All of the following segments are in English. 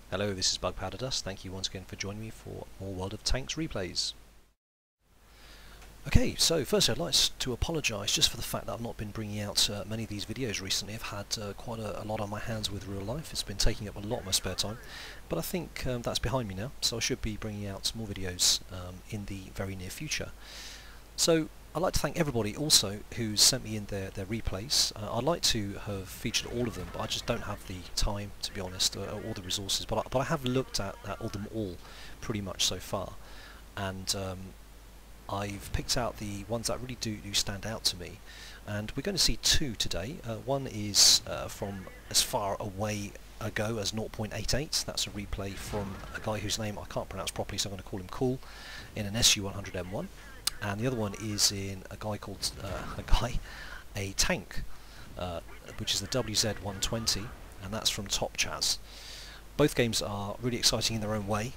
Hello, this is BugPowderDust. Thank you once again for joining me for more World of Tanks replays. Okay, so firstly I'd like to apologise just for the fact that I've not been bringing out many of these videos recently. I've had quite a lot on my hands with real life. It's been taking up a lot of my spare time, but I think that's behind me now, so I should be bringing out more videos in the very near future. So I'd like to thank everybody also who's sent me in their replays. I'd like to have featured all of them, but I just don't have the time, to be honest, or the resources. But I have looked at them all pretty much so far, and I've picked out the ones that really do stand out to me. And we're going to see two today. One is from as far away ago as 0.88. That's a replay from a guy whose name I can't pronounce properly, so I'm going to call him Cool, in an SU-100M1. And the other one is in a tank, which is the WZ-120, and that's from Topchaz. Both games are really exciting in their own way,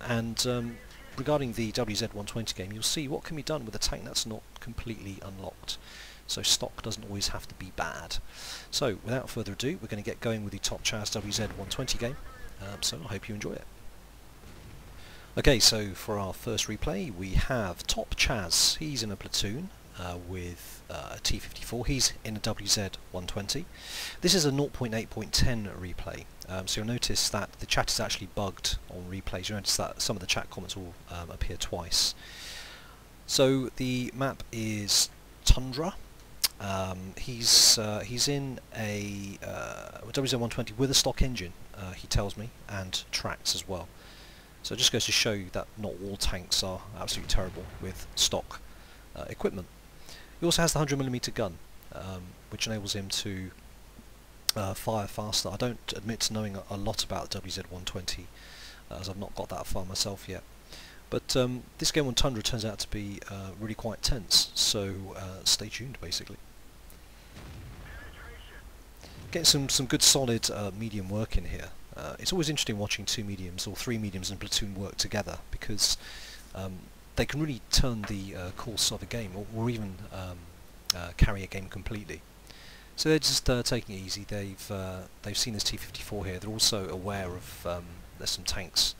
and regarding the WZ-120 game, you'll see what can be done with a tank that's not completely unlocked. So stock doesn't always have to be bad. So without further ado, we're going to get going with the Topchaz WZ-120 game, so I hope you enjoy it. Okay, so for our first replay we have Topchaz. He's in a platoon with a T-54. He's in a WZ-120. This is a 0.8.10 replay, so you'll notice that the chat is actually bugged on replays. You'll notice that some of the chat comments will appear twice. So the map is Tundra. He's in a WZ-120 with a stock engine, he tells me, and tracks as well. So it just goes to show you that not all tanks are absolutely terrible with stock equipment. He also has the 100mm gun, which enables him to fire faster. I don't admit to knowing a lot about the WZ-120, as I've not got that far myself yet. But this game on Tundra turns out to be really quite tense, so stay tuned basically. Getting some good solid medium work in here. It's always interesting watching two mediums or three mediums in a platoon work together, because they can really turn the course of a game, or even carry a game completely. So they're just taking it easy. They've seen this T-54 here. They're also aware of there's some tanks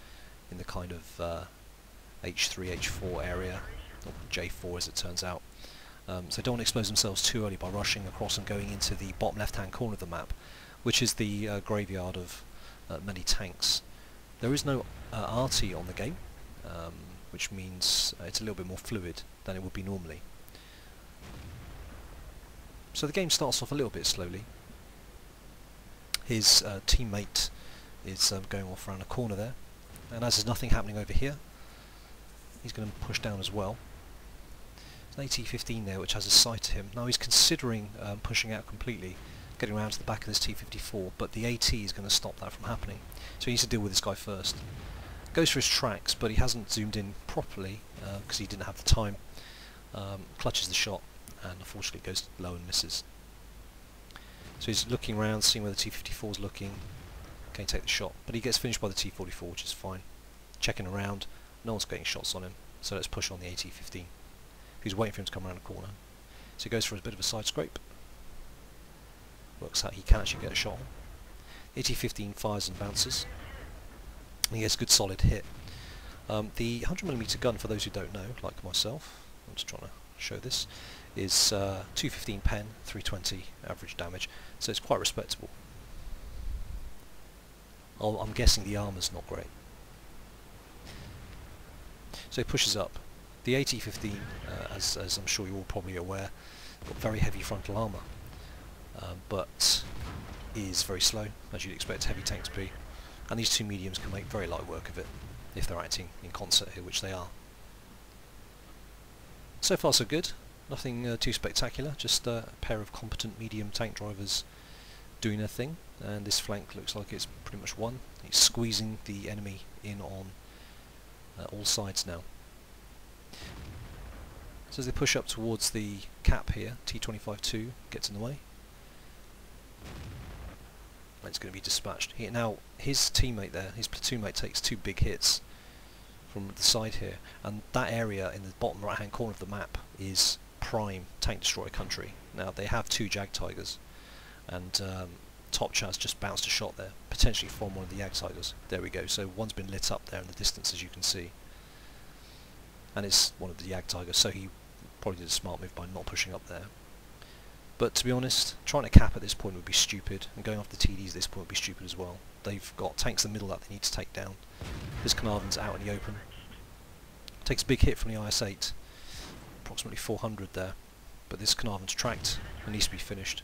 in the kind of H3, H4 area, or J4 as it turns out. So they don't want to expose themselves too early by rushing across and going into the bottom left-hand corner of the map, which is the graveyard of many tanks. There is no RT on the game, which means it's a little bit more fluid than it would be normally. So the game starts off a little bit slowly. His teammate is going off around a corner there, and as there's nothing happening over here, he's going to push down as well. There's an AT-15 there which has a sight to him. Now he's considering pushing out completely, getting around to the back of this T-54, but the AT is going to stop that from happening. So he needs to deal with this guy first. Goes for his tracks, but he hasn't zoomed in properly because he didn't have the time. Clutches the shot, and unfortunately goes low and misses. So he's looking around, seeing where the T-54 is looking. Can take the shot, but he gets finished by the T-44, which is fine. Checking around, no one's getting shots on him, so let's push on the AT-15, who's waiting for him to come around the corner. So he goes for a bit of a side scrape. Works out he can actually get a shot on. The AT-15 fires and bounces. And he gets a good solid hit. The 100mm gun, for those who don't know, like myself, I'm just trying to show this, is 215 pen, 320 average damage, so it's quite respectable. I'm guessing the armour's not great. So he pushes up. The AT-15, as I'm sure you're all probably aware, got very heavy frontal armour, but is very slow, as you'd expect heavy tanks to be, and these two mediums can make very light work of it if they're acting in concert here, which they are. So far so good, nothing too spectacular, just a pair of competent medium tank drivers doing their thing, and this flank looks like it's pretty much won. He's squeezing the enemy in on all sides now. So as they push up towards the cap here, T-25-2 gets in the way. And it's going to be dispatched. Now his teammate there, his platoon mate, takes two big hits from the side here, and that area in the bottom right hand corner of the map is prime tank destroyer country. Now they have two Jag Tigers, and Topchaz just bounced a shot there, potentially from one of the Jagdtigers. There we go, so one's been lit up there in the distance, as you can see. And it's one of the Jagdtigers, so he probably did a smart move by not pushing up there. But to be honest, trying to cap at this point would be stupid, and going after TDs at this point would be stupid as well. They've got tanks in the middle that they need to take down. This Carnarvon's out in the open. Takes a big hit from the IS-8, approximately 400 there, but this Carnarvon's tracked and needs to be finished.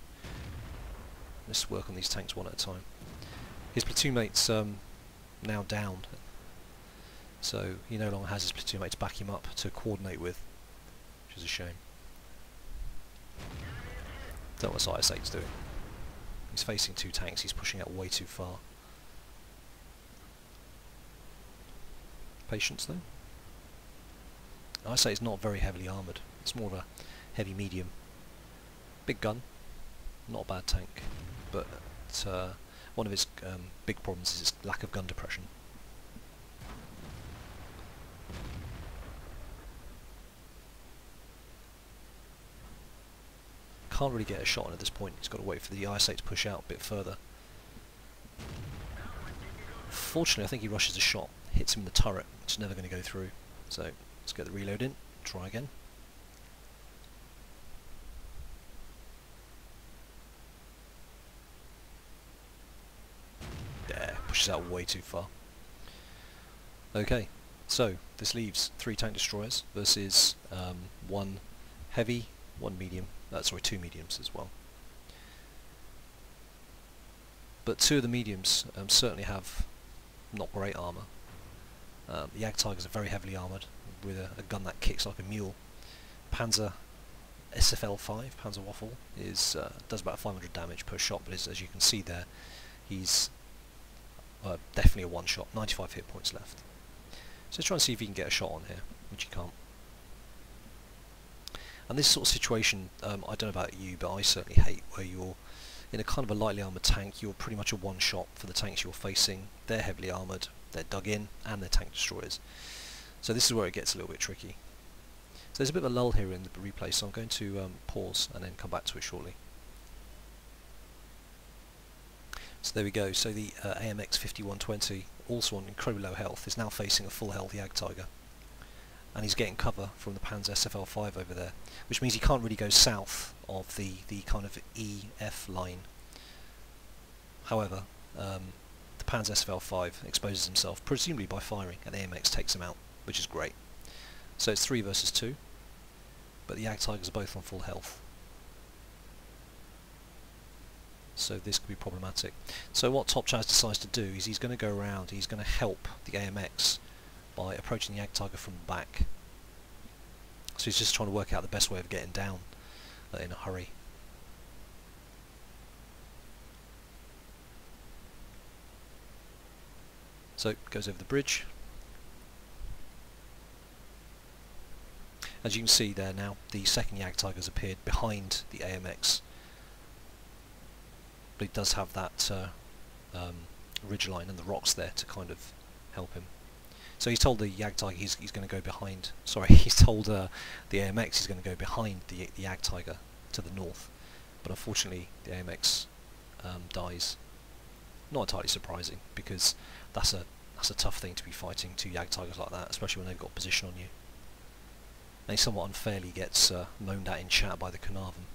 Let's work on these tanks one at a time. His platoon mate's now down, so he no longer has his platoon mate to back him up to coordinate with, which is a shame. Don't know what IS-8's doing. He's facing two tanks, he's pushing out way too far. Patience though. IS-8 is not very heavily armoured, it's more of a heavy medium. Big gun, not a bad tank, but one of its big problems is its lack of gun depression. Can't really get a shot on at this point, he's got to wait for the IS-8 to push out a bit further. Fortunately I think he rushes a shot, hits him in the turret, which is never going to go through. So let's get the reload in, try again. There, pushes out way too far. Okay, so this leaves 3 tank destroyers versus 1 heavy, 1 medium, sorry, 2 mediums as well. But 2 of the mediums certainly have not great armour. The Jagdtigers are very heavily armoured with a gun that kicks like a mule. Panzer SFL5, Panzer Waffle, does about 500 damage per shot, but as you can see there, he's definitely a one-shot, 95 hit points left. So let's try and see if he can get a shot on here, which he can't. And this sort of situation, I don't know about you, but I certainly hate where you're in a kind of a lightly armoured tank, you're pretty much a one-shot for the tanks you're facing. They're heavily armoured, they're dug in, and they're tank destroyers. So this is where it gets a little bit tricky. So there's a bit of a lull here in the replay, so I'm going to pause and then come back to it shortly. So there we go, so the AMX 5120, also on incredibly low health, is now facing a full health Jagdtiger. And he's getting cover from the Panzer SFL5 over there, which means he can't really go south of the kind of EF line. However, the Panzer SFL5 exposes himself, presumably by firing, and the AMX takes him out, which is great. So it's 3 versus 2, but the Jagdtigers are both on full health. So this could be problematic. So what Topchaz decides to do is he's going to go around, he's going to help the AMX by approaching the Jagdtiger from the back. So he's just trying to work out the best way of getting down in a hurry. So goes over the bridge. As you can see there now, the second Jagdtiger's appeared behind the AMX. But he does have that ridgeline and the rocks there to kind of help him. So he's told the Jagdtiger he's going to go behind. Sorry, he's told the AMX he's going to go behind the Jagdtiger to the north. But unfortunately, the AMX dies. Not entirely surprising, because that's a tough thing to be fighting 2 Jagdtigers like that, especially when they've got position on you. And he somewhat unfairly gets moaned at in chat by the Carnarvon.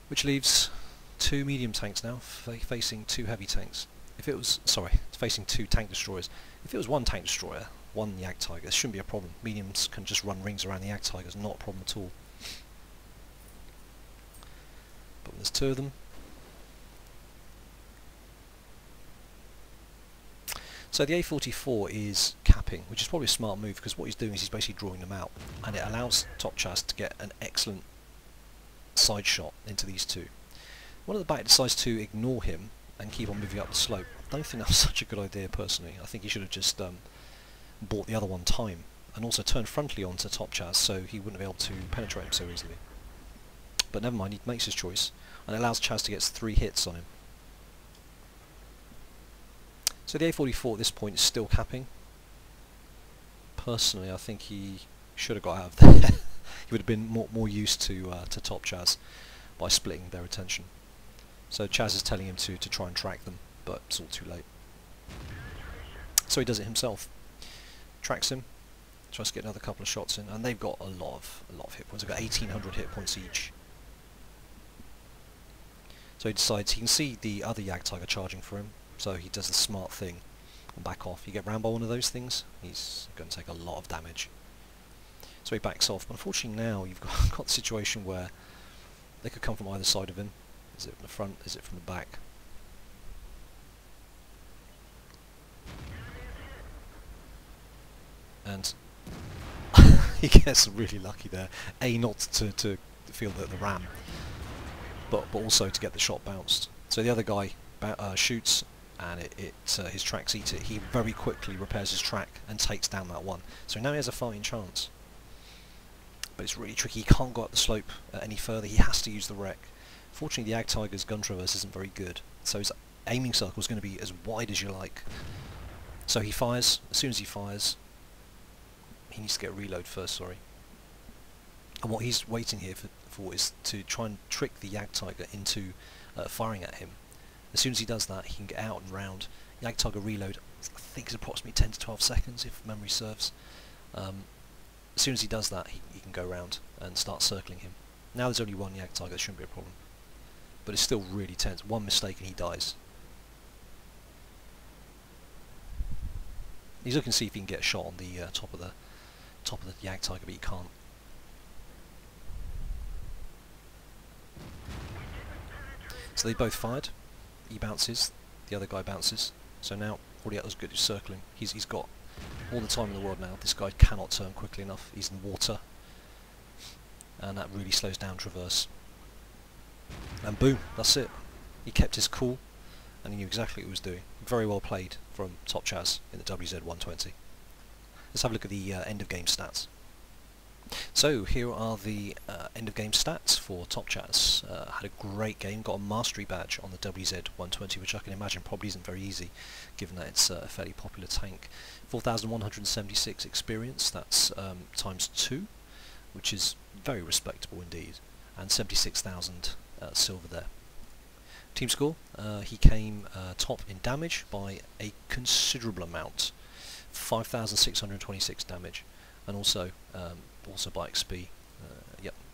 Which leaves 2 medium tanks now, facing 2 heavy tanks. If it was, sorry, facing 2 tank destroyers. If it was 1 tank destroyer, 1 Jagdtiger, this shouldn't be a problem. Mediums can just run rings around the Jagdtigers, not a problem at all. But when there's 2 of them. So the A44 is capping, which is probably a smart move, because what he's doing is he's basically drawing them out, and it allows Topchaz to get an excellent side shot into these 2. One at the back decides to ignore him and keep on moving up the slope. I don't think that was such a good idea personally. I think he should have just bought the other one time, and also turned frontally onto Topchaz so he wouldn't be able to penetrate him so easily. But never mind, he makes his choice, and it allows Chaz to get 3 hits on him. So the A44 at this point is still capping. Personally, I think he should have got out of there. He would have been more used to Topchaz by splitting their attention. So Chaz is telling him to try and track them, but it's all too late. So he does it himself. Tracks him, tries to get another couple of shots in, and they've got a lot of hit points. They've got 1,800 hit points each. So he decides he can see the other Jagdtiger charging for him, so he does the smart thing and back off. You get rammed by one of those things, he's going to take a lot of damage. So he backs off, but unfortunately now you've got the situation where they could come from either side of him. Is it from the front? Is it from the back? And he gets really lucky there. Not to feel the ram, but also to get the shot bounced. So the other guy shoots, and his tracks eat it. He very quickly repairs his track and takes down that one. So now he has a fighting chance. But it's really tricky. He can't go up the slope any further. He has to use the wreck. Fortunately, the Jagdtiger's gun traverse isn't very good, so his aiming circle is going to be as wide as you like. So he fires. As soon as he fires, he needs to get a reload first, sorry. And what he's waiting here for is to try and trick the Jagdtiger into firing at him. As soon as he does that, he can get out and round. Jagdtiger reload, I think, is approximately 10 to 12 seconds, if memory serves. As soon as he does that, he can go round and start circling him. Now there's only one Jagdtiger, that shouldn't be a problem. But it's still really tense. One mistake and he dies. He's looking to see if he can get a shot on the top of the Jagdtiger, but he can't. So they both fired. He bounces, the other guy bounces. So now all he has to do is circling. He's got all the time in the world now. This guy cannot turn quickly enough. He's in water, and that really slows down traverse. And boom, that's it. He kept his cool, and he knew exactly what he was doing. Very well played from Topchaz in the WZ-120. Let's have a look at the end of game stats. So here are the end of game stats for Topchaz. Had a great game, got a mastery badge on the WZ-120, which I can imagine probably isn't very easy given that it's a fairly popular tank. 4,176 experience, that's times 2, which is very respectable indeed, and 76,000 silver there. Team score, he came top in damage by a considerable amount, 5,626 damage, and also by XP,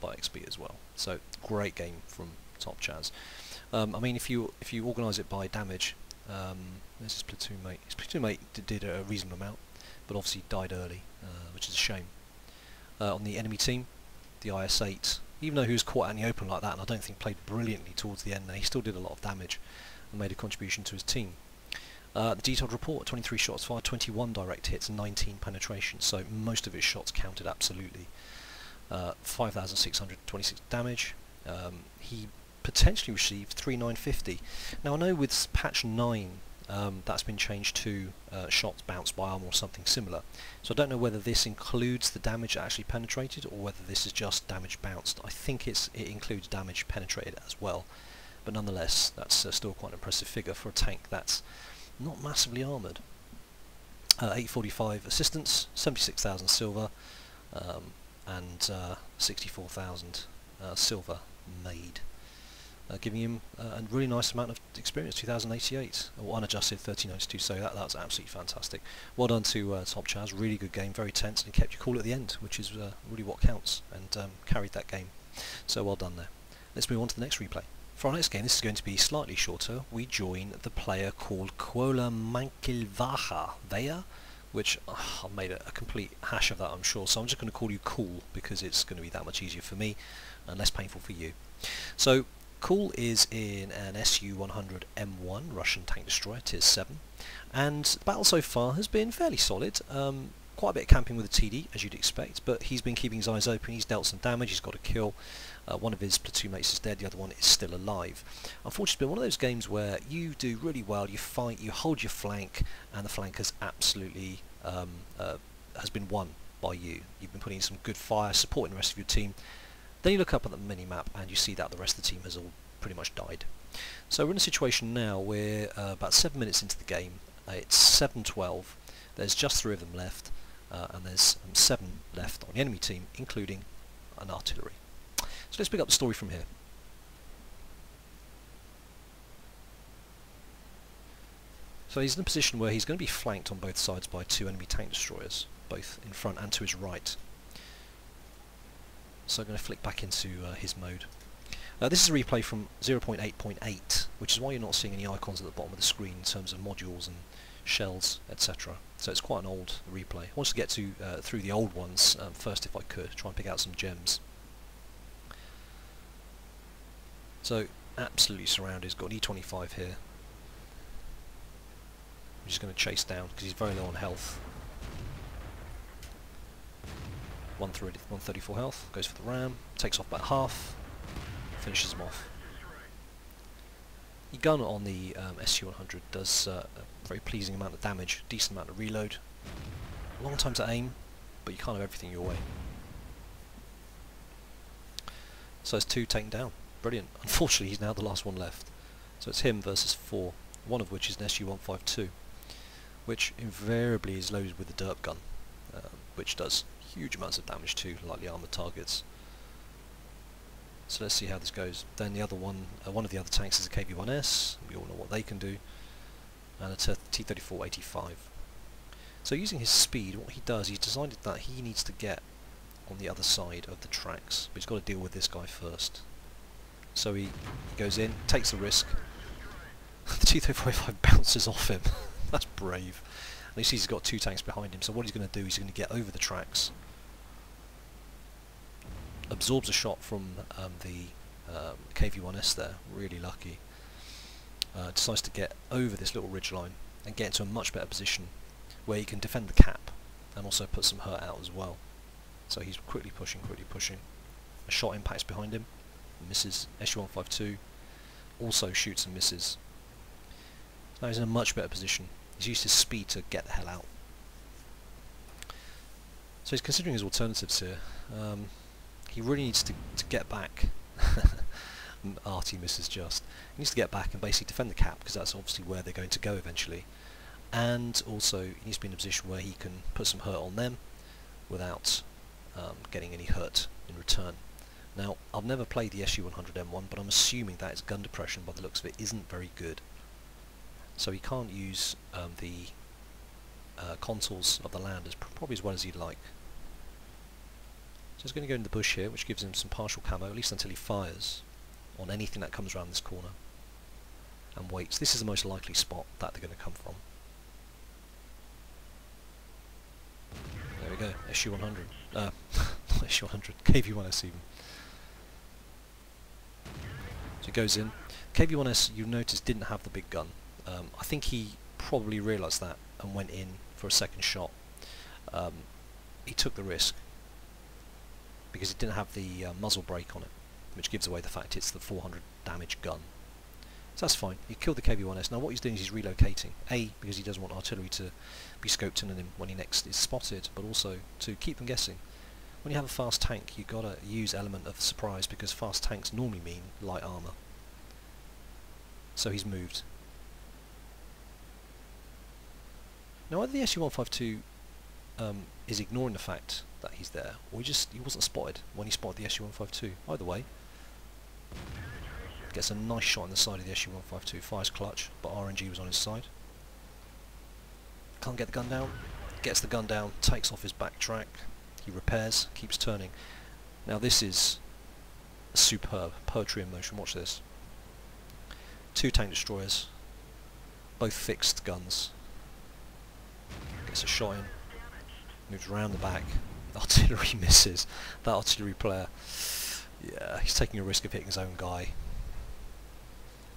by XP as well. So great game from Topchaz. I mean, if you organise it by damage, there's his platoon mate. His platoon mate did a reasonable amount, but obviously died early, which is a shame. On the enemy team, the IS-8, even though he was caught out in the open like that, and I don't think played brilliantly towards the end, he still did a lot of damage and made a contribution to his team. The detailed report, 23 shots fired, 21 direct hits, 19 penetrations, so most of his shots counted absolutely. 5,626 damage. He potentially received 3,950. Now I know with patch 9 that's been changed to shots bounced by armor or something similar, so I don't know whether this includes the damage that actually penetrated or whether this is just damage bounced. I think it includes damage penetrated as well, but nonetheless that's still quite an impressive figure for a tank that's not massively armoured. 845 assistance, 76,000 silver, and 64,000 silver made, giving him a really nice amount of experience, 2,088, or unadjusted 1,392, so that was absolutely fantastic. Well done to Topchaz, really good game, very tense, and kept you cool at the end, which is really what counts, and carried that game, so well done there. Let's move on to the next replay. For our next game, this is going to be slightly shorter. We join the player called Kuolemankylvaja, which I've made a complete hash of that, I'm sure, so I'm just going to call you Cool because it's going to be that much easier for me and less painful for you. So Cool is in an SU-100M1 Russian tank destroyer, tier 7, and the battle so far has been fairly solid. Quite a bit of camping with a TD, as you'd expect, but he's been keeping his eyes open. He's dealt some damage, he's got a kill. One of his platoon mates is dead, the other one is still alive. Unfortunately, it's been one of those games where you do really well, you fight, you hold your flank, and the flank has absolutely has been won by you. You've been putting in some good fire, supporting the rest of your team. Then you look up at the mini-map and you see that the rest of the team has all pretty much died. So we're in a situation now where about 7 minutes into the game, it's 7-12, there's just 3 of them left, and there's 7 left on the enemy team, including an artillery. So let's pick up the story from here. So he's in a position where he's going to be flanked on both sides by 2 enemy tank destroyers, both in front and to his right. So I'm going to flick back into his mode. This is a replay from 0.8.8, which is why you're not seeing any icons at the bottom of the screen in terms of modules and shells, etc. So it's quite an old replay. I wanted to get to through the old ones first if I could, try and pick out some gems. So absolutely surrounded. He's got an E25 here. I'm just going to chase down because he's very low on health. 134 health, goes for the ram, takes off about half, finishes him off. The gun on the SU-100 does a very pleasing amount of damage, decent amount of reload, long time to aim, but you can't have everything your way. So it's 2 taken down, brilliant. Unfortunately he's now the last one left, so it's him versus 4, one of which is an SU-152, which invariably is loaded with the derp gun, which does huge amounts of damage to lightly armoured targets. So let's see how this goes. Then the other one, one of the other tanks is a KV-1S, we all know what they can do, and a T-34-85. So using his speed, what he does, he's decided that he needs to get on the other side of the tracks, but he's got to deal with this guy first. So he goes in, takes the risk, the T-34-85 bounces off him, that's brave. And you see he's got 2 tanks behind him, so what he's going to do is he's going to get over the tracks, absorbs a shot from the KV-1S there, really lucky, decides to get over this little ridge line and get into a much better position where he can defend the cap and also put some hurt out as well. So he's quickly pushing, a shot impacts behind him, misses. SU-152 also shoots and misses. Now he's in a much better position. He's used his speed to get the hell out. So he's considering his alternatives here. He really needs to get back. Artie misses just. He needs to get back and basically defend the cap, because that's obviously where they're going to go eventually. And also he needs to be in a position where he can put some hurt on them without getting any hurt in return. Now, I've never played the SU-100M1, but I'm assuming that its gun depression, by the looks of it, isn't very good. So he can't use the contours of the land probably as well as he'd like. So he's going to go in the bush here, which gives him some partial camo, at least until he fires on anything that comes around this corner, and waits. This is the most likely spot that they're going to come from. There we go, SU-100. Not SU-100, KV-1S even. So he goes in. KV-1S, you'll notice, didn't have the big gun. I think he probably realised that and went in for a second shot. He took the risk because it didn't have the muzzle brake on it, which gives away the fact it's the 400 damage gun. So that's fine. He killed the KV-1S. Now what he's doing is he's relocating. A, because he doesn't want artillery to be scoped in on him when he next is spotted, but also to keep them guessing. When you have a fast tank, you've got to use element of surprise, because fast tanks normally mean light armour. So he's moved. Now either the SU-152 is ignoring the fact that he's there, or he wasn't spotted when he spotted the SU-152. Either way, gets a nice shot on the side of the SU-152, fires clutch, but RNG was on his side. Can't get the gun down, gets the gun down, takes off his backtrack, he repairs, keeps turning. Now this is superb, poetry in motion, watch this. 2 tank destroyers, both fixed guns. Gets a shot in, moves around the back, artillery misses. That artillery player, yeah, he's taking a risk of hitting his own guy.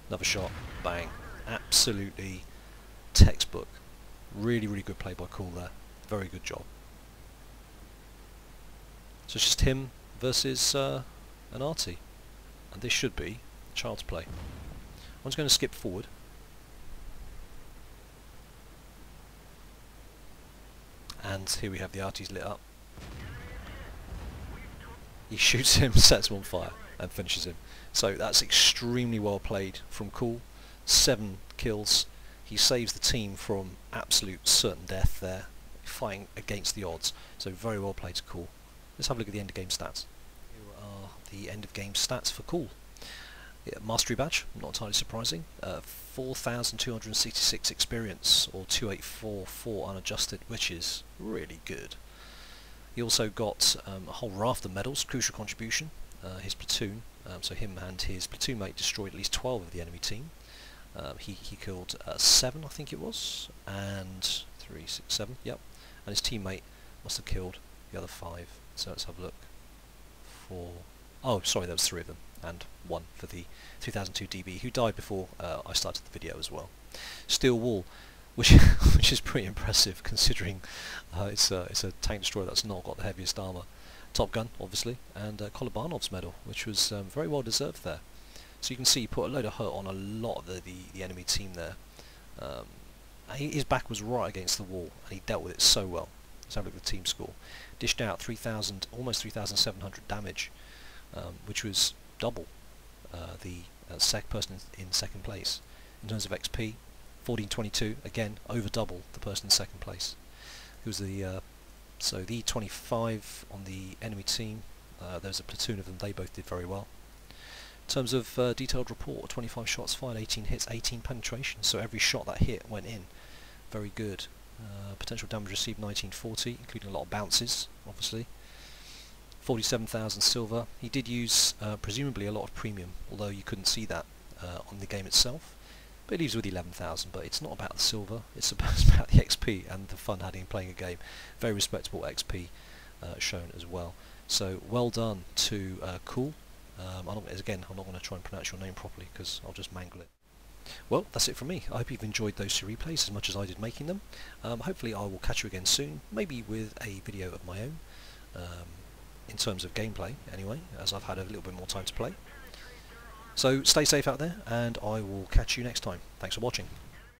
Another shot, bang. Absolutely textbook. Really, really good play by Kuol there. Very good job. So it's just him versus an Artie. And this should be child's play. I'm just going to skip forward. And here we have the Arties lit up. He shoots him, sets him on fire, and finishes him. So that's extremely well played from Kuol. 7 kills. He saves the team from absolute certain death there, fighting against the odds. So very well played to Kuol. Let's have a look at the end of game stats. Here are the end of game stats for Kuol. Yeah, Mastery Badge, not entirely surprising. 4,266 experience, or 2,844 unadjusted, which is really good. He also got a whole raft of medals, crucial contribution. His platoon, so him and his platoon mate destroyed at least 12 of the enemy team. He killed 7, I think it was, and 3, 6, 7, yep. And his teammate must have killed the other 5. So let's have a look. 4. Oh, sorry, there was 3 of them, and 1 for the 2002 DB, who died before I started the video as well. Steel Wall, which is pretty impressive considering it's a tank destroyer that's not got the heaviest armour. Top Gun, obviously, and Kuolemankylvaja's medal, which was very well deserved there. So you can see he put a load of hurt on a lot of the enemy team there. His back was right against the wall, and he dealt with it so well. Let's have a look at the team score. Dished out 3,000, almost 3,700 damage, which was double the person in second place. In terms of XP, 1422, again over double the person in second place. It was the so the 25 on the enemy team. There was a platoon of them. They both did very well. In terms of detailed report, 25 shots fired, 18 hits, 18 penetrations. So every shot that hit went in. Very good. Potential damage received 1940, including a lot of bounces, obviously. 47,000 silver. He did use presumably a lot of premium, although you couldn't see that on the game itself. But it leaves with 11,000. But it's not about the silver; it's about the XP and the fun had in playing a game. Very respectable XP shown as well. So well done to Kuol. I'm not going to try and pronounce your name properly because I'll just mangle it. Well, that's it from me. I hope you've enjoyed those 2 replays as much as I did making them. Hopefully I will catch you again soon, maybe with a video of my own, in terms of gameplay anyway, as I've had a little bit more time to play. So stay safe out there, and I will catch you next time. Thanks for watching.